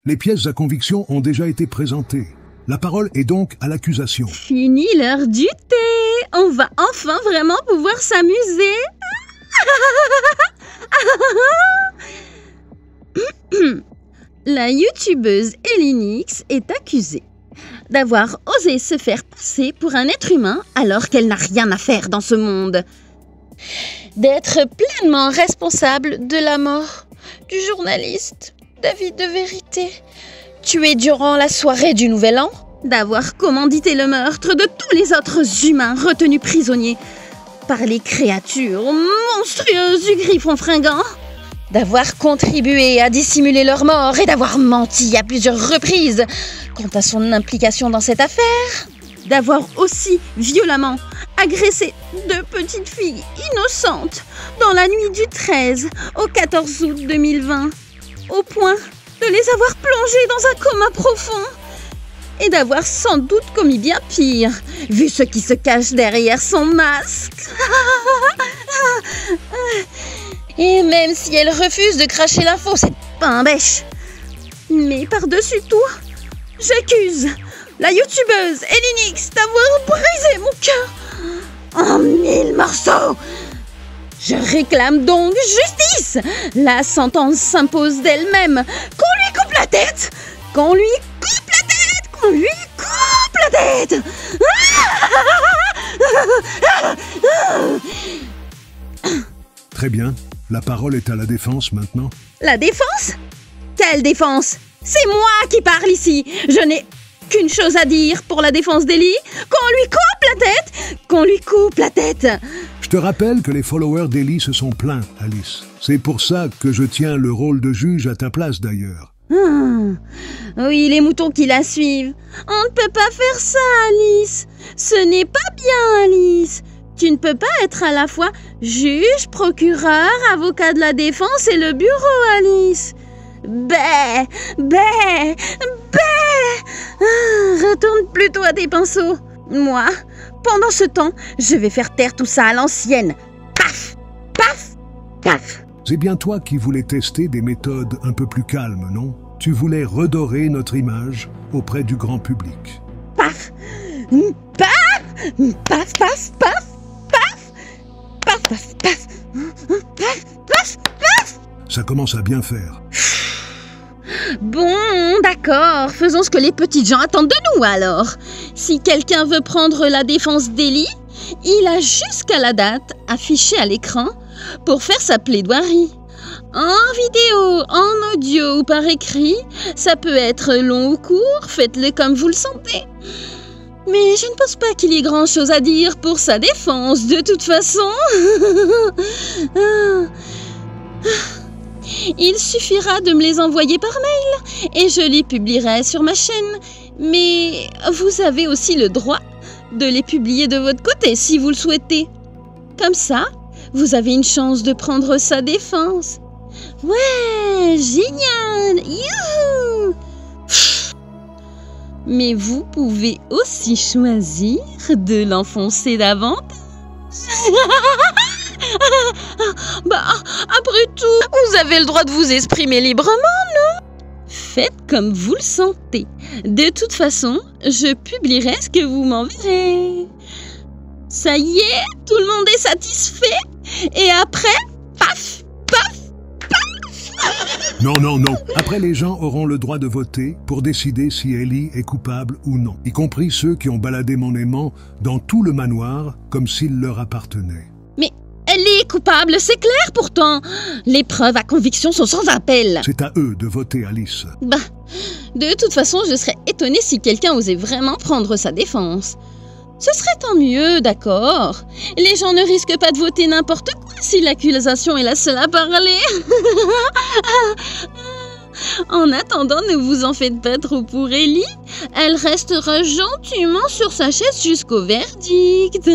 Les pièces à conviction ont déjà été présentées. La parole est donc à l'accusation. Fini l'heure du thé. On va enfin vraiment pouvoir s'amuser. La youtubeuse Elinix est accusée d'avoir osé se faire passer pour un être humain alors qu'elle n'a rien à faire dans ce monde. D'être pleinement responsable de la mort du journaliste David de Vérité, tué durant la soirée du Nouvel An, d'avoir commandité le meurtre de tous les autres humains retenus prisonniers par les créatures monstrueuses du Griffon fringant, d'avoir contribué à dissimuler leur mort et d'avoir menti à plusieurs reprises quant à son implication dans cette affaire, d'avoir aussi violemment agressé 2 petites filles innocentes dans la nuit du 13 au 14 août 2020, au point de les avoir plongées dans un coma profond, et d'avoir sans doute commis bien pire, vu ce qui se cache derrière son masque. Et même si elle refuse de cracher l'info, cette pain-bêche. Mais par-dessus tout, j'accuse la youtubeuse Elinix d'avoir brisé mon cœur en 1000 morceaux. Je réclame donc justice. La sentence s'impose d'elle-même. Qu'on lui coupe la tête. Qu'on lui coupe la tête. Qu'on lui coupe la tête. Très bien. La parole est à la défense maintenant. La défense? Quelle défense? C'est moi qui parle ici. Je n'ai qu'une chose à dire pour la défense d'Ellie. Qu'on lui coupe la tête. Qu'on lui coupe la tête. Je te rappelle que les followers d'Ellie se sont plaints, Alice. C'est pour ça que je tiens le rôle de juge à ta place d'ailleurs. Oui, les moutons qui la suivent. On ne peut pas faire ça, Alice. Ce n'est pas bien, Alice. Tu ne peux pas être à la fois juge, procureur, avocat de la défense et le bureau, Alice. Bé, bé, bé. Retourne plutôt à tes pinceaux. Moi, pendant ce temps, je vais faire taire tout ça à l'ancienne. Paf, paf, paf. C'est bien toi qui voulais tester des méthodes un peu plus calmes, non? Tu voulais redorer notre image auprès du grand public. Paf, paf, paf, paf, paf, paf, paf, paf, paf, paf, paf, paf. Ça commence à bien faire. Bon, d'accord, faisons ce que les petites gens attendent de nous alors. Si quelqu'un veut prendre la défense d'Ellie, il a jusqu'à la date affichée à l'écran pour faire sa plaidoirie. En vidéo, en audio ou par écrit, ça peut être long ou court, faites-le comme vous le sentez. Mais je ne pense pas qu'il y ait grand-chose à dire pour sa défense, de toute façon. Il suffira de me les envoyer par mail et je les publierai sur ma chaîne. Mais vous avez aussi le droit de les publier de votre côté si vous le souhaitez. Comme ça, vous avez une chance de prendre sa défense. Ouais, génial! Youhou! Mais vous pouvez aussi choisir de l'enfoncer davantage. Bah, après tout, vous avez le droit de vous exprimer librement, non? Faites comme vous le sentez. De toute façon, je publierai ce que vous m'enverrez. Ça y est, tout le monde est satisfait. Et après, paf, paf, paf. Non, non, non. Après, les gens auront le droit de voter pour décider si Ellie est coupable ou non, y compris ceux qui ont baladé mon aimant dans tout le manoir comme s'il leur appartenait. Mais elle est coupable, c'est clair pourtant. Les preuves à conviction sont sans appel. C'est à eux de voter, Alice. Bah, de toute façon, je serais étonnée si quelqu'un osait vraiment prendre sa défense. Ce serait tant mieux, d'accord. Les gens ne risquent pas de voter n'importe quoi si l'accusation est la seule à parler. En attendant, ne vous en faites pas trop pour Ellie. Elle restera gentiment sur sa chaise jusqu'au verdict.